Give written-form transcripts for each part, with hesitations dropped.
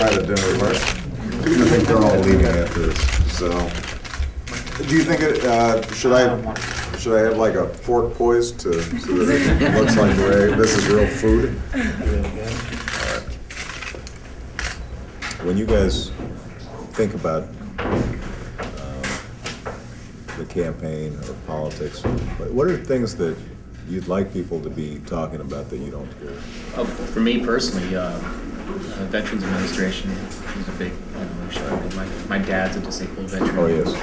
private dinner party. I think they're all leaving after this, so. Do you think should I have like a fork poised so that it looks like this is real food? When you guys think about the campaign or politics, what are things that you'd like people to be talking about that you don't hear? Oh, for me personally, Veterans Administration is a big issue. I mean, my dad's a disabled veteran. Oh, yes.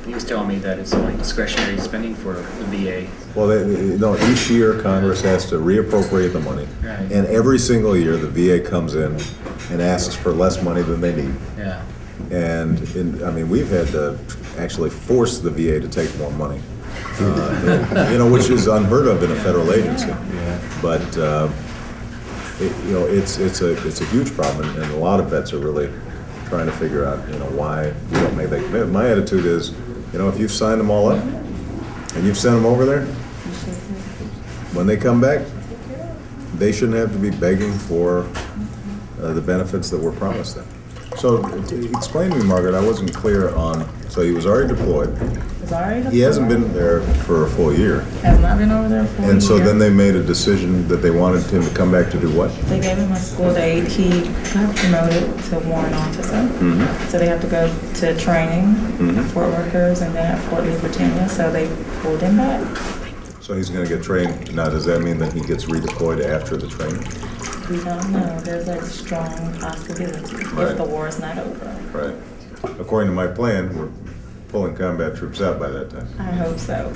He was telling me that it's like discretionary spending for the VA. Well, each year Congress has to reappropriate the money, Right. and every single year the VA comes in and asks for less money than they need. Yeah. And we've had to actually force the VA to take more money, which is unheard of in a federal agency. But it's a huge problem, and a lot of vets are really trying to figure out why we don't make that commitment. My attitude is, if you've signed them all up and you've sent them over there, when they come back, they shouldn't have to be begging for the benefits that were promised them. So explain to me, Margaret, I wasn't clear on, so he was already deployed. He hasn't been there for a full year. Has not been over there for a year. And so then they made a decision that they wanted him to come back to do what? They gave him a school date. He got promoted to warrant officer. Mm-hmm. So they have to go to training at Fort Workers and then at Fort Lee, Virginia. So they pulled him back. So he's going to get trained. Now, does that mean that he gets redeployed after the training? We don't know. There's a strong possibility Right. if the war is not over. Right. According to my plan, we're pulling combat troops out by that time. I hope so.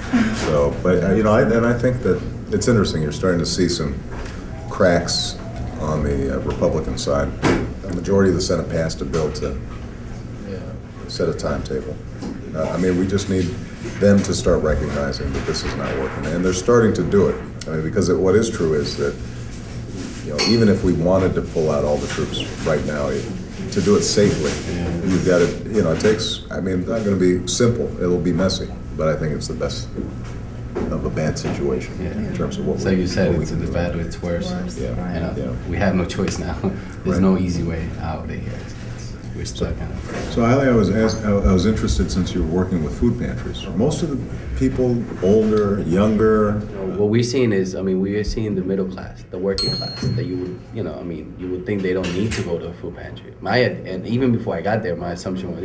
So, but I think that it's interesting. You're starting to see some cracks on the Republican side. A majority of the Senate passed a bill to set a timetable. We just need them to start recognizing that this is not working, and they're starting to do it. Because what is true is that even if we wanted to pull out all the troops right now, to do it safely, you've got to, it takes, it's not going to be simple, it'll be messy, but I think it's the best of a bad situation in terms of what so you said it's the bad, it's worse. We have no choice now. There's no easy way out of here. We're stuck in it. So Eileen, I was interested, since you're working with food pantries. Most of the people, older, younger. What we're seeing is, we are seeing the middle class, the working class, that you would, you would think they don't need to go to a food pantry. And even before I got there, my assumption was,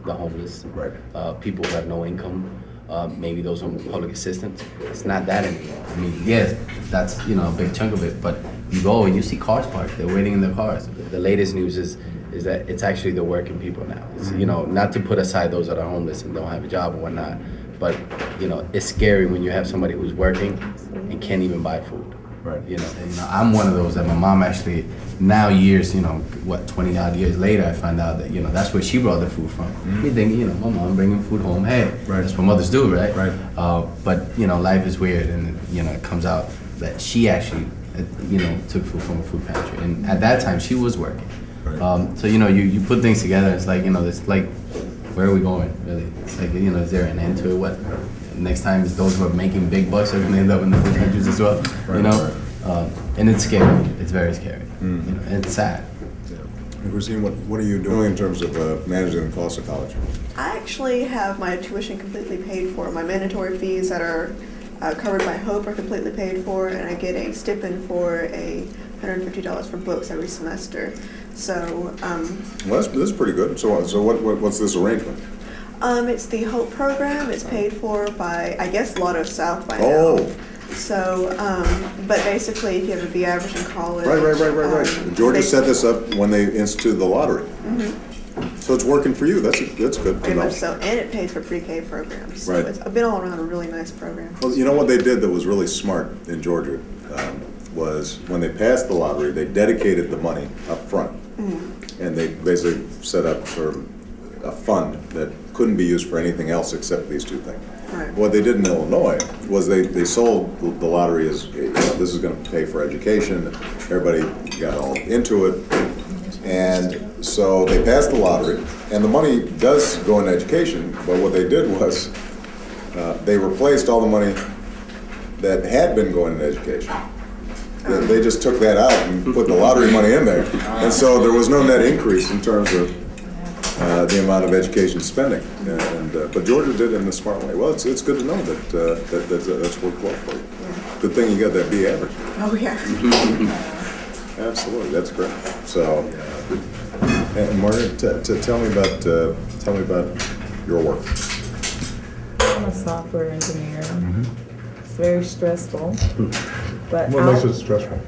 the homeless, Right. People who have no income, maybe those on public assistance. It's not that anymore. Yes, that's, a big chunk of it, but you go and you see cars parked, they're waiting in their cars. The latest news is that it's actually the working people now. It's, not to put aside those that are homeless and don't have a job or whatnot, but, it's scary when you have somebody who's working and can't even buy food. Right. I'm one of those that my mom actually, now years, 20 odd years later, I find out that, that's where she brought the food from. You think, my mom bringing food home, hey, Right. that's what mothers do, right? Right. But, life is weird, and, it comes out that she actually, took food from a food pantry. And at that time, she was working. Right. So, you put things together, it's like, it's like, where are we going, really? It's like, is there an end to it? What? Next time, is those who are making big bucks are going to end up in the food pantries as well, Right. And it's scary. It's very scary. And it's sad. Christine, what are you doing in terms of managing the cost of college? I actually have my tuition completely paid for. My mandatory fees that are covered by HOPE are completely paid for, and I get a stipend for $150 for books every semester. So, Well, this is pretty good. So what's this arrangement? it's the HOPE program. It's paid for by, I guess, Lotto South by now. Oh. So, but basically, if you have a B average in college. Right. Georgia set this up when they instituted the lottery. So it's working for you. That's good to Pretty know. much so, and it pays for pre-K programs. So Right. it's been all around a really nice program. Well, you know what they did that was really smart in Georgia was when they passed the lottery, they dedicated the money up front. And they basically set up sort of a fund that couldn't be used for anything else except these two things. Right. What they did in Illinois was they sold the lottery as, this is going to pay for education. Everybody got all into it. And so they passed the lottery, and the money does go into education, but what they did was they replaced all the money that had been going into education They just took that out and put the lottery money in there. And so there was no net increase in terms of the amount of education spending. But Georgia did it in a smart way. Well, it's good to know that's worked well for you. Good thing you got that B average. Oh, yeah. Absolutely, that's great. So, and Margaret, tell me about your work. I'm a software engineer. It's very stressful, but What makes it stressful?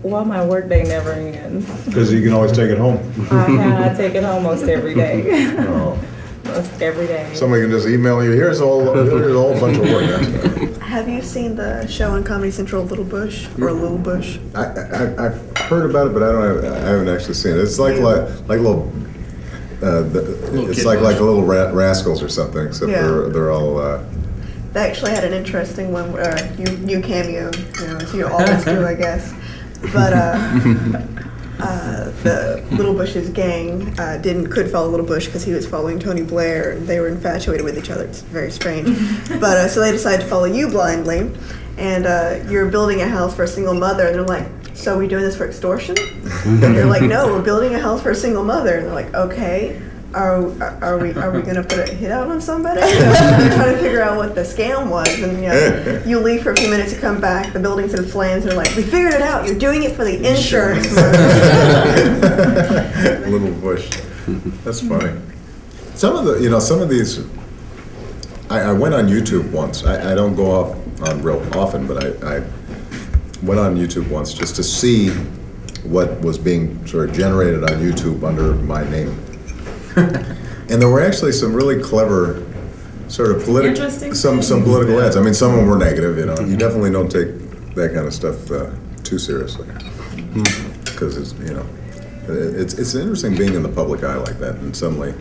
well, my workday never ends. Because you can always take it home. I take it home most every day. Oh. Most every day. Somebody can just email you, here's a whole bunch of work. Have you seen the show on Comedy Central, Little Bush or Little Bush? I've heard about it, but I haven't actually seen it. It's like little, it's kid like version. little rascals or something, except Yeah. they're all, They actually had an interesting one where you cameo, as you always do, I guess. But the Little Bush's gang couldn't follow Little Bush because he was following Tony Blair, and they were infatuated with each other. It's very strange. But so they decided to follow you blindly, and you're building a house for a single mother, and they're like, "So are we doing this for extortion?" And you're like, "No, we're building a house for a single mother." And they're like, "Okay." Are we gonna put a hit out on somebody? They're trying to figure out what the scam was, and you leave for a few minutes, you come back, the building's in flames, and they're like, "We figured it out. You're doing it for the insurance." Little Bush. That's funny. Some of these, I went on YouTube once. I don't go off on real often, but I went on YouTube once just to see what was being sort of generated on YouTube under my name. And there were actually some really clever sort of Interesting some things. political ads. I mean, some of them were negative, You definitely don't take that kind of stuff too seriously. Because it's interesting being in the public eye like that, and suddenly,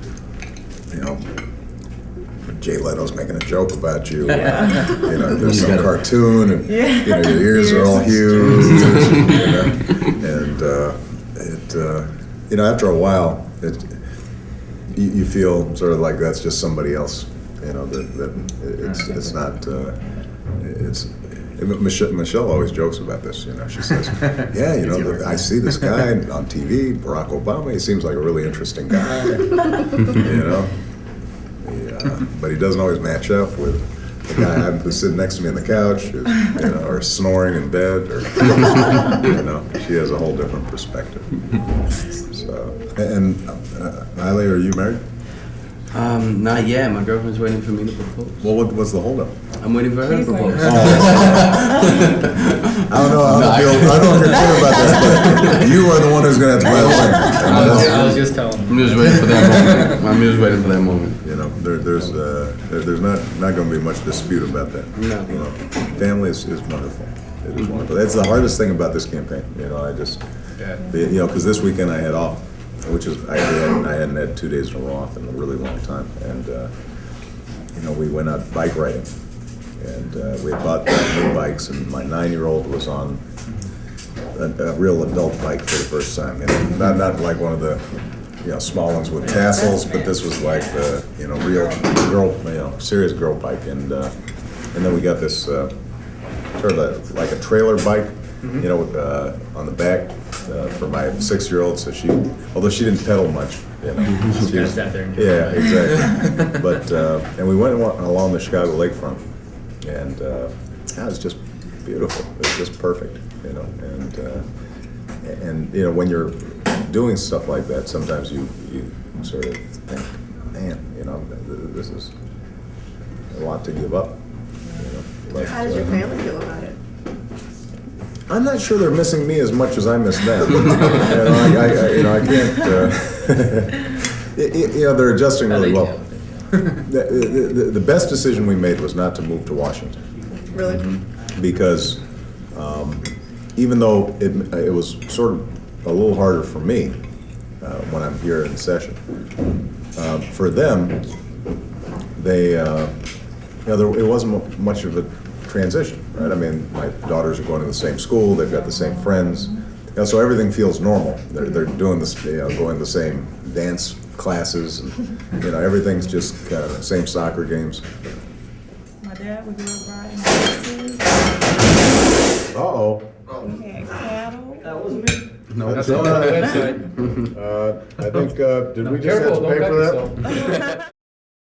Jay Leto's making a joke about you. There's some cartoon, and your ears are all huge. And after a while, you feel sort of like that's just somebody else. It's not. Michelle always jokes about this. She says, "Yeah, I see this guy on TV, Barack Obama. He seems like a really interesting guy, but he doesn't always match up with the guy who's sitting next to me on the couch, or snoring in bed, or she has a whole different perspective." So, and Eiley, are you married? Not yet. My girlfriend's waiting for me to propose. Well, what's the holdup? I'm waiting for her to He's propose. waiting. I don't know if you're clear about that, but you are the one who's going to have to buy the ring. I was just telling him. I'm just waiting for that moment. I'm just waiting for that moment. There's not going to be much dispute about that. No. Family is wonderful. It is wonderful. It's the hardest thing about this campaign. Because this weekend I had off, which is I hadn't had 2 days in a row off in a really long time, and we went out bike riding, and we had bought new bikes, and my 9-year-old was on a real adult bike for the first time. Not like one of the small ones with tassels, but this was like the real girl, serious girl bike, and then we got this sort of like a trailer bike, on the back for my 6-year-old. So although she didn't pedal much, She was out there. yeah, exactly. But and we went along the Chicago lakefront, and it was just beautiful. It was just perfect, and when you're doing stuff like that, sometimes you sort of think, man, this is a lot to give up. But, How does your family feel about it? I'm not sure they're missing me as much as I miss them. I can't. They're adjusting really well. The best decision we made was not to move to Washington, Really? because even though it was sort of a little harder for me when I'm here in session, for them, it wasn't much of a transition, right? I mean, my daughters are going to the same school, they've got the same friends, so everything feels normal. They're doing this, going to the same dance classes, and everything's just kind of the same soccer games. My dad would go riding horses. Uh-oh. He wasn't me. No. That's on our website. I think, did we just have Careful, to don't pay cut for that? yourself.